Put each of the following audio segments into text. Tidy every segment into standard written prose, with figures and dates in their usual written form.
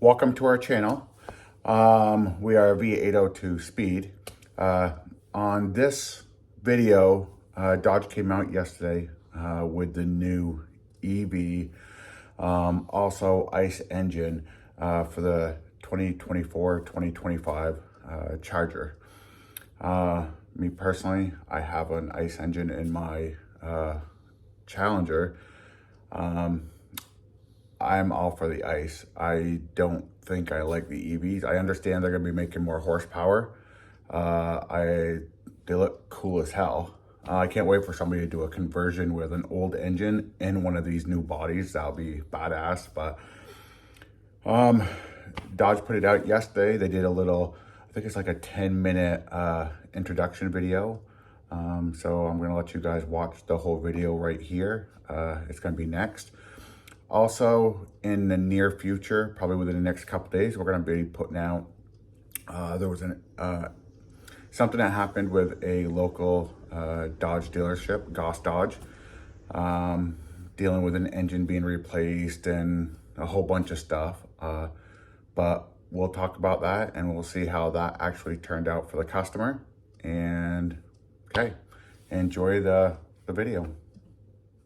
Welcome to our channel. We are V802 Speed. On this video, Dodge came out yesterday with the new EV, also ICE engine for the 2024-2025 Charger. Me personally, I have an ICE engine in my Challenger. I'm all for the ICE. I don't think I like the EVs. I understand they're gonna be making more horsepower. They look cool as hell. I can't wait for somebody to do a conversion with an old engine in one of these new bodies. That'll be badass. But Dodge put it out yesterday. They did a little, I think it's like a 10-minute introduction video. So I'm gonna let you guys watch the whole video right here. It's gonna be next. Also, in the near future, probably within the next couple days, we're going to be putting out, there was something that happened with a local Dodge dealership, Goss Dodge, dealing with an engine being replaced and a whole bunch of stuff. But we'll talk about that and we'll see how that actually turned out for the customer. And, okay, enjoy the video.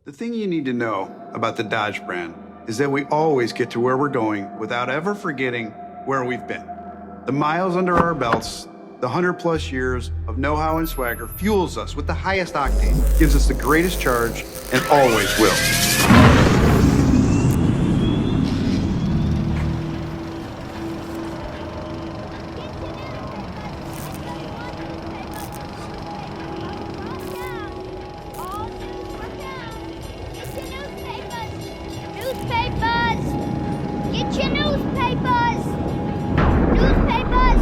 The thing you need to know about the Dodge brand is that we always get to where we're going without ever forgetting where we've been. The miles under our belts, the 100+ years of know-how and swagger fuels us with the highest octane, gives us the greatest charge, and always will. Get your newspapers! Newspapers!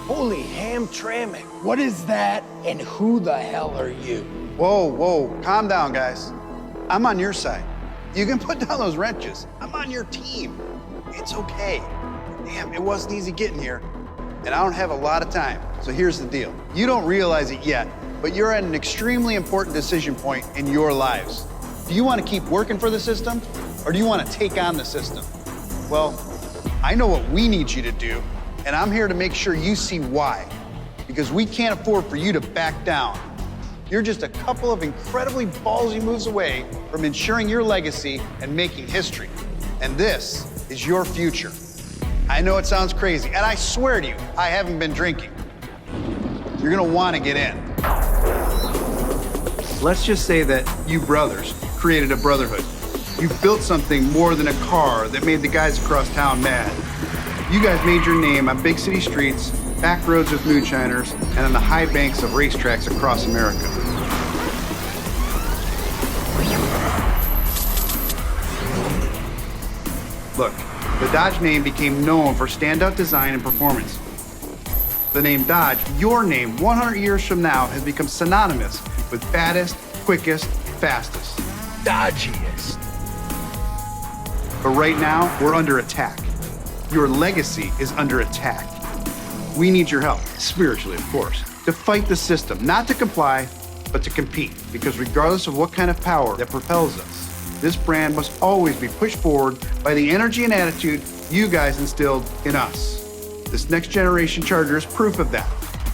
Holy Hamtramck, what is that and who the hell are you? Whoa, calm down, guys. I'm on your side. You can put down those wrenches. I'm on your team. It's okay. Damn, it wasn't easy getting here, and I don't have a lot of time. So here's the deal. You don't realize it yet, but you're at an extremely important decision point in your lives. Do you want to keep working for the system, or do you want to take on the system? Well, I know what we need you to do, and I'm here to make sure you see why. Because we can't afford for you to back down. You're just a couple of incredibly ballsy moves away from ensuring your legacy and making history. And this is your future. I know it sounds crazy, and I swear to you, I haven't been drinking. You're gonna wanna get in. Let's just say that you brothers created a brotherhood. You built something more than a car that made the guys across town mad. You guys made your name on big city streets, back roads with moonshiners, and on the high banks of racetracks across America. Look, the Dodge name became known for standout design and performance. The name Dodge, your name 100 years from now, has become synonymous with baddest, quickest, fastest. Dodgiest. But right now, we're under attack. Your legacy is under attack. We need your help, spiritually, of course. to fight the system, not to comply, but to compete. Because regardless of what kind of power that propels us, this brand must always be pushed forward by the energy and attitude you guys instilled in us. This next generation Charger is proof of that.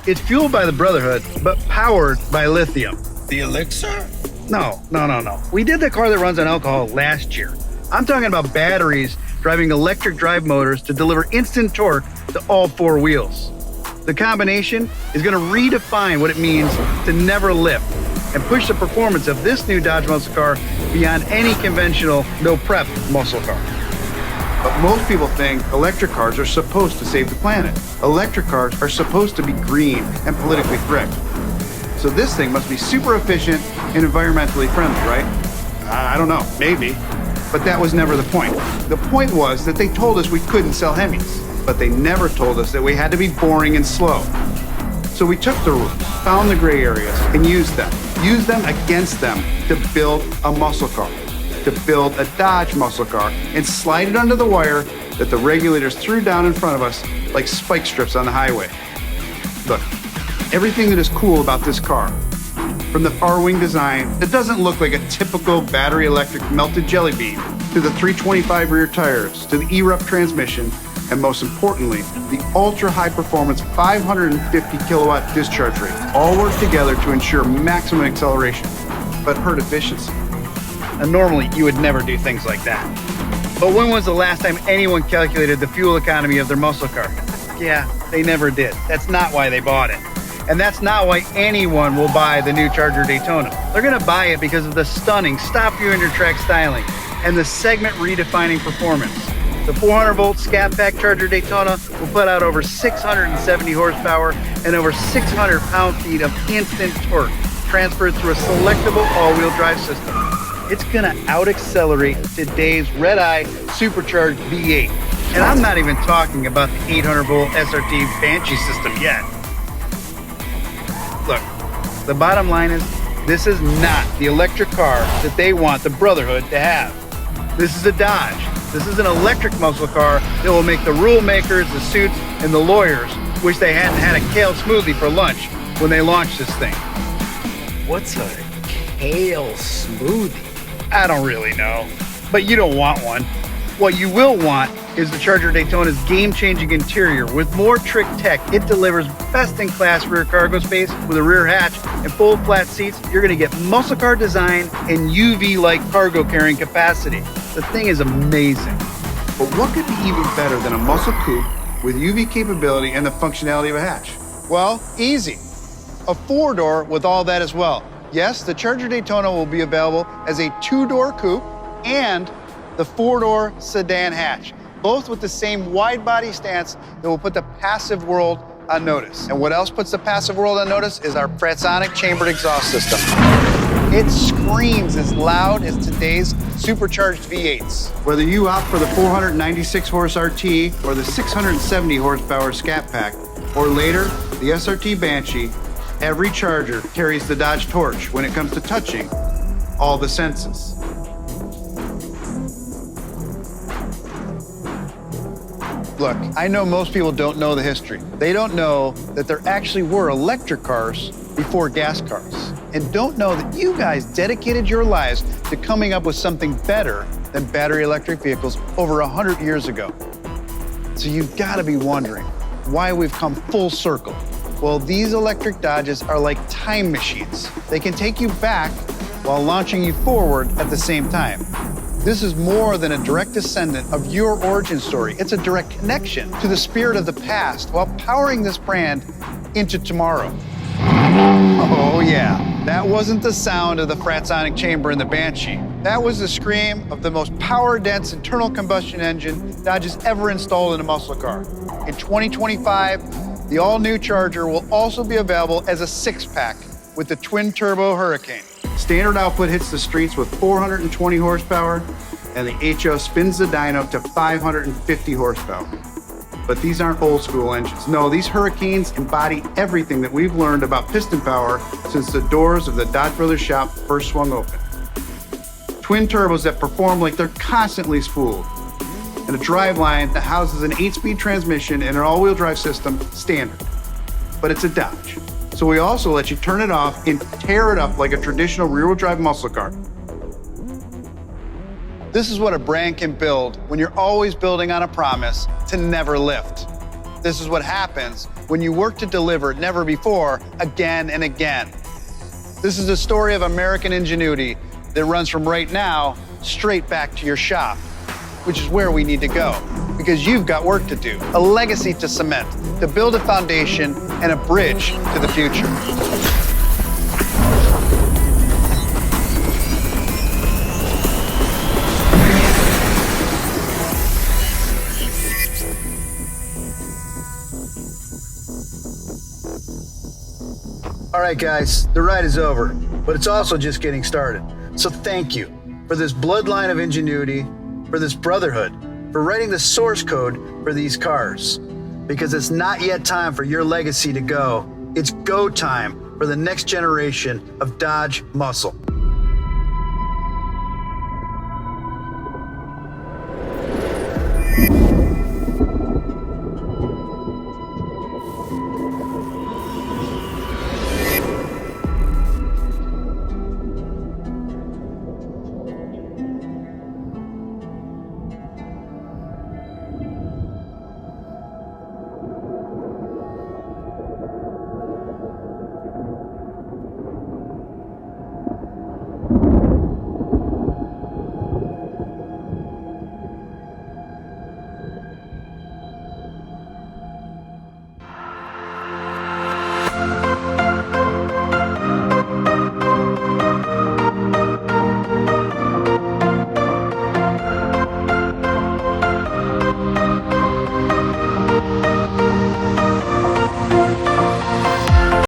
It's fueled by the Brotherhood, but powered by lithium. The elixir? No. We did the car that runs on alcohol last year. I'm talking about batteries driving electric drive motors to deliver instant torque to all four wheels. The combination is going to redefine what it means to never lift and push the performance of this new Dodge muscle car beyond any conventional no-prep muscle car. But most people think electric cars are supposed to save the planet. Electric cars are supposed to be green and politically correct. So this thing must be super efficient and environmentally friendly, right? I don't know, maybe. But that was never the point. The point was that they told us we couldn't sell Hemis, but they never told us that we had to be boring and slow. So we took the rules, found the gray areas, and used them against them to build a muscle car, to build a Dodge muscle car, and slide it under the wire that the regulators threw down in front of us like spike strips on the highway. Look, everything that is cool about this car, from the power wing design that doesn't look like a typical battery electric melted jelly bean, to the 325 rear tires, to the eRupt transmission, and most importantly, the ultra high performance 550 kilowatt discharge rate, all work together to ensure maximum acceleration, but hurt efficiency. And normally you would never do things like that. But when was the last time anyone calculated the fuel economy of their muscle car? Yeah, they never did. That's not why they bought it. And that's not why anyone will buy the new Charger Daytona. They're gonna buy it because of the stunning stop you under track styling and the segment redefining performance. The 400-volt Scat Pack Charger Daytona will put out over 670 horsepower and over 600 pound-feet of instant torque transferred through a selectable all-wheel drive system. It's gonna out-accelerate today's red-eye supercharged V8. And I'm not even talking about the 800-volt SRT Banshee system yet. Look, the bottom line is, this is not the electric car that they want the Brotherhood to have. This is a Dodge. This is an electric muscle car that will make the rule makers, the suits, and the lawyers wish they hadn't had a kale smoothie for lunch when they launched this thing. What's a kale smoothie? I don't really know, but you don't want one. What you will want is the Charger Daytona's game-changing interior. With more trick tech, it delivers best-in-class rear cargo space with a rear hatch and full flat seats. You're gonna get muscle car design and UV-like cargo carrying capacity. The thing is amazing. But what could be even better than a muscle coupe with UV capability and the functionality of a hatch? Well, easy. A four-door with all that as well. Yes, the Charger Daytona will be available as a two-door coupe and the four-door sedan hatch, both with the same wide-body stance that will put the passive world on notice. And what else puts the passive world on notice is our Fratsonic chambered exhaust system. It screams as loud as today's supercharged V8s. Whether you opt for the 496 horse RT or the 670 horsepower Scat Pack, or later, the SRT Banshee, every Charger carries the Dodge torch when it comes to touching all the senses. Look, I know most people don't know the history. They don't know that there actually were electric cars before gas cars, and don't know that you guys dedicated your lives to coming up with something better than battery electric vehicles over 100 years ago. So you've got to be wondering why we've come full circle. Well, these electric Dodges are like time machines. They can take you back while launching you forward at the same time. This is more than a direct descendant of your origin story. It's a direct connection to the spirit of the past while powering this brand into tomorrow. Oh yeah, that wasn't the sound of the Fratsonic chamber in the Banshee. That was the scream of the most power-dense internal combustion engine Dodge has ever installed in a muscle car. In 2025, the all-new Charger will also be available as a six-pack with the twin-turbo Hurricane. Standard output hits the streets with 420 horsepower, and the HO spins the dyno to 550 horsepower. But these aren't old school engines. No, these Hurricanes embody everything that we've learned about piston power since the doors of the Dodge Brothers shop first swung open. Twin turbos that perform like they're constantly spooled, and a driveline that houses an 8-speed transmission and an all-wheel drive system standard. But it's a Dodge. So we also let you turn it off and tear it up like a traditional rear-wheel drive muscle car. This is what a brand can build when you're always building on a promise to never lift. This is what happens when you work to deliver never before, again and again. This is the story of American ingenuity that runs from right now straight back to your shop, which is where we need to go, because you've got work to do, a legacy to cement, to build a foundation and a bridge to the future. All right, guys, the ride is over, but it's also just getting started. So thank you for this bloodline of ingenuity, for this brotherhood, for writing the source code for these cars. Because it's not yet time for your legacy to go. It's go time for the next generation of Dodge muscle.